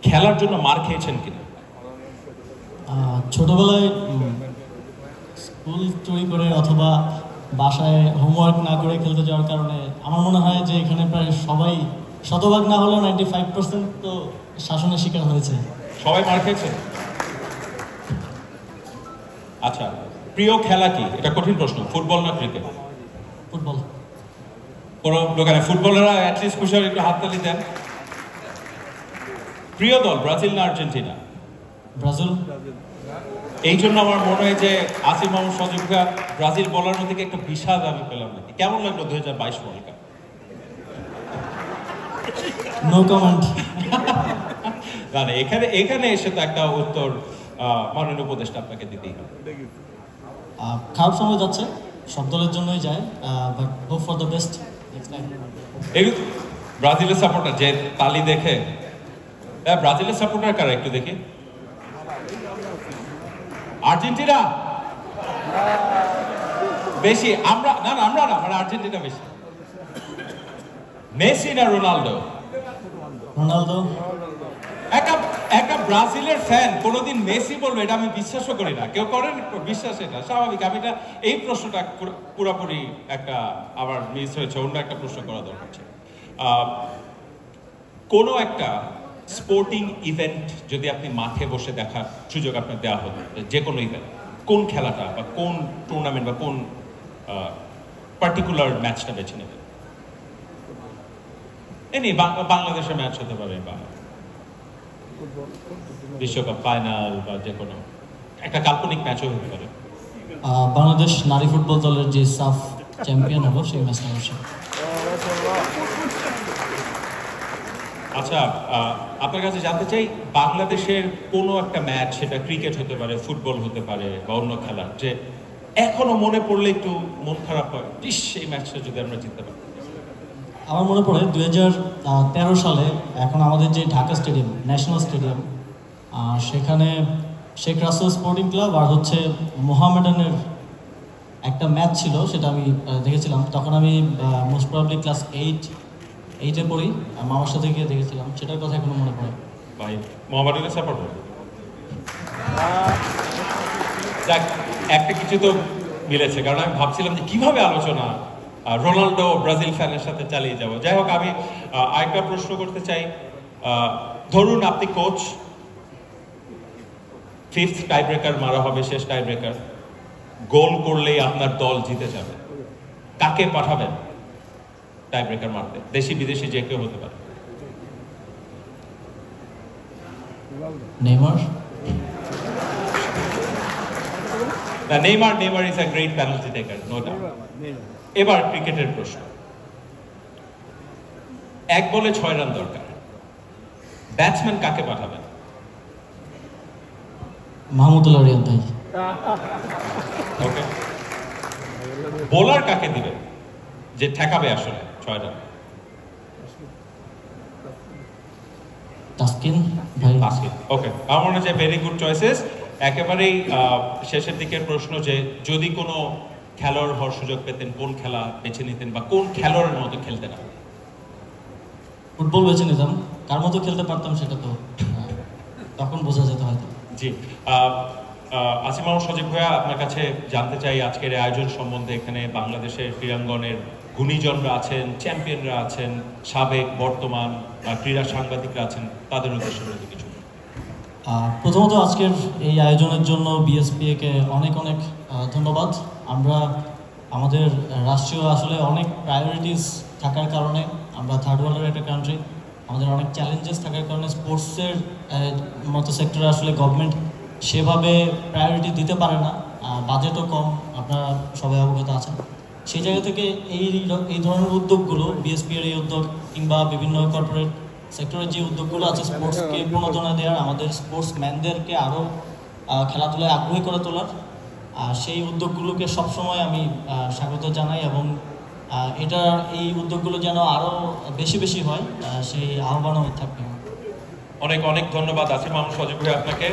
খেলার জন্য মার খেয়েছেন কিনা? ছোটবেলায় স্কুল চুরি করে অথবা বাসায় হোমওয়ার্ক না করে খেলতে যাওয়ার কারণে আমার মনে হয় যে এখানে প্রায় সবাই, শতভাগ না হলেও 95% তো শাসনের শিকার হয়েছে। সবাই মার খেয়েছে? আচ্ছা, প্রিয় খেলা কি? এটা কঠিন প্রশ্ন। ফুটবল না ক্রিকেট? ফুটবল। কোনো দোকানে ফুটবলাররা অ্যাটলিস্ট খুশি একটু হাততালি দেন। প্রিয় দল ব্রাজিল না আর্জেন্টিনা? ব্রাজিল। এই জন্য আমার মনে হয় যে আসিফ মাহমুদ সজীব ভাই ব্রাজিল বলার থেকে একটা বিশাল আমি পেলাম নাকি। কেমন লাগলো 2022 ওয়ার্ল্ড কাপ? No comment. না না, এখানে এসে তো একটা উত্তর মাননীয় উপদেষ্টা আপনাকে দিতেই হবে। খারাপ সময় যাচ্ছে, সব দলের জন্যই যায়, but hope for the best next time. ব্রাজিলের সাপোর্টার যে তালি দেখে, ব্রাজিলের সাপোর্টার কারা একটু দেখি? আর্জেন্টিনা বেশি? আমরা না মানে আর্জেন্টিনা বেশি। মেসি না রোনালদো? রোনালদো। একটা ব্রাজিলের ফ্যান কোনোদিন মেসি বলবে এটা আমি বিশ্বাসও করি না। কেউ করেন বিশ্বাস? এটা স্বাভাবিক। আমি এই প্রশ্নটা পুরোপুরি একটা আবার মিস হয়েছে, অন্য একটা প্রশ্ন করা দরকার ছিল। কোনো একটা স্পোর্টিং ইভেন্ট যদি আপনি মাঠে বসে দেখার সুযোগ আপনার দেওয়া হতো, যে কোনো ইভেন্ট, কোন খেলাটা বা কোন টুর্নামেন্ট বা কোন পার্টিকুলার ম্যাচটা বেছে নেবেন? এমনি বাংলাদেশের ম্যাচ হতে পারে বা বিশ্বকাপ ফাইনাল বা যে কোনো একটা কাল্পনিক ম্যাচও হতে পারে। বাংলাদেশ নারী ফুটবল দলের যে সাফ চ্যাম্পিয়ন হলো সেই ম্যাচটা অবশ্যই। আচ্ছা, আপনার কাছে জানতে চাই, বাংলাদেশের কোনো একটা ম্যাচ, সেটা ক্রিকেট হতে পারে, ফুটবল হতে পারে বা অন্য খেলা, যে এখনো মনে পড়লে একটু মন খারাপ হয়, ইস এই ম্যাচটা যদি আমরা জিততে পারি? আমার মনে পড়ে 2013 সালে এখন আমাদের যে ঢাকা স্টেডিয়াম, ন্যাশনাল স্টেডিয়াম, সেখানে শেখ রাসেল স্পোর্টিং ক্লাব আর হচ্ছে মোহামেডানের একটা ম্যাচ ছিল, সেটা আমি দেখেছিলাম। তখন আমি মোস্ট প্রবাবলি ক্লাস 8-এ পড়ি, মামার সাথে গিয়ে দেখেছিলাম, সেটার কথা এখনো মনে পড়ে। ভাই মোহামেডানের সাপোর্ট যাক, একটা কিছু তো মিলেছে, কারণ আমি ভাবছিলাম যে কিভাবে আলোচনা রোনাল্ডো ব্রাজিল ফ্যানের সাথে চালিয়ে যাব। যাই হোক, আমি আরেকটা প্রশ্ন করতে চাই। ধরুন আপনি কোচ, 5th টাই ব্রেকার মারা হবে, শেষ টাই ব্রেকার, গোল করলেই আপনার দল জিতে যাবে, কাকে পাঠাবেন টাই ব্রেকার মারতে? দেশি বিদেশি যে কেউ হতে পারে। Neymar. Neymar is a great penalty taker, no doubt. এবার ক্রিকেটের প্রশ্ন। 1 বলে 6 রান দরকার, ব্যাটসম্যান কাকে পাঠাবেন? মাহমুদুল্লাহ রিয়াদ ভাই। ওকে। বোলার কাকে দিবেন যে ঠেকাবে আসলে 6 রান? তাসকিন ভাই। তাসকিন, ওকে। আমার মনে হচ্ছে ভেরি গুড চয়েসেস। একেবারেই শেষের দিকের প্রশ্ন, যে যদি কোনো খেলোয়াড় হওয়ার সুযোগ পেতেন, কোন খেলা বেছে নিতেন বা কোন খেলোয়াড়ের মতো খেলতেন? ফুটবল বেছে নিতাম, কার মতো খেলতে পারতাম সেটা তো তখন বোঝা যেত হয়তো। জি, আসিফ মাহমুদ সজীব ভাইয়া, আপনার কাছে জানতে চাই আজকের আয়োজন সম্বন্ধে। এখানে বাংলাদেশের ক্রীড়াঙ্গনের গুণীজনরা আছেন, চ্যাম্পিয়নরা আছেন, সাবেক বর্তমান ক্রীড়া সাংবাদিকরা আছেন, তাদের উদ্দেশ্যে বলতে কিছু? প্রথমত আজকের এই আয়োজনের জন্য বিএসপিএ-কে অনেক অনেক ধন্যবাদ। আমরা আমাদের রাষ্ট্রীয় আসলে অনেক প্রায়োরিটিস থাকার কারণে, আমরা থার্ড ওয়ার্ল্ডের একটা কান্ট্রি, আমাদের অনেক চ্যালেঞ্জেস থাকার কারণে স্পোর্টসের মতো সেক্টরে আসলে গভর্নমেন্ট সেভাবে প্রায়োরিটি দিতে পারে না, বাজেটও কম, আপনারা সবাই অবগত আছেন। সেই জায়গা থেকে এই ধরনের উদ্যোগগুলো, বিএসপির এই উদ্যোগ কিংবা বিভিন্ন কর্পোরেট সেক্টরের যে উদ্যোগগুলো আছে স্পোর্টসকে প্রণোদনা দেওয়ার, আমাদের স্পোর্টসম্যানদেরকে আরও খেলাধুলায় আগ্রহী করে তোলার, সেই উদ্যোগগুলোকে সবসময় আমি স্বাগত জানাই এবং এই উদ্যোগগুলো যেন আরও বেশি বেশি হয় সেই আহ্বানও থাকবে। অনেক অনেক ধন্যবাদ আসিফ মাহমুদ সজীব ভাই আপনাকে।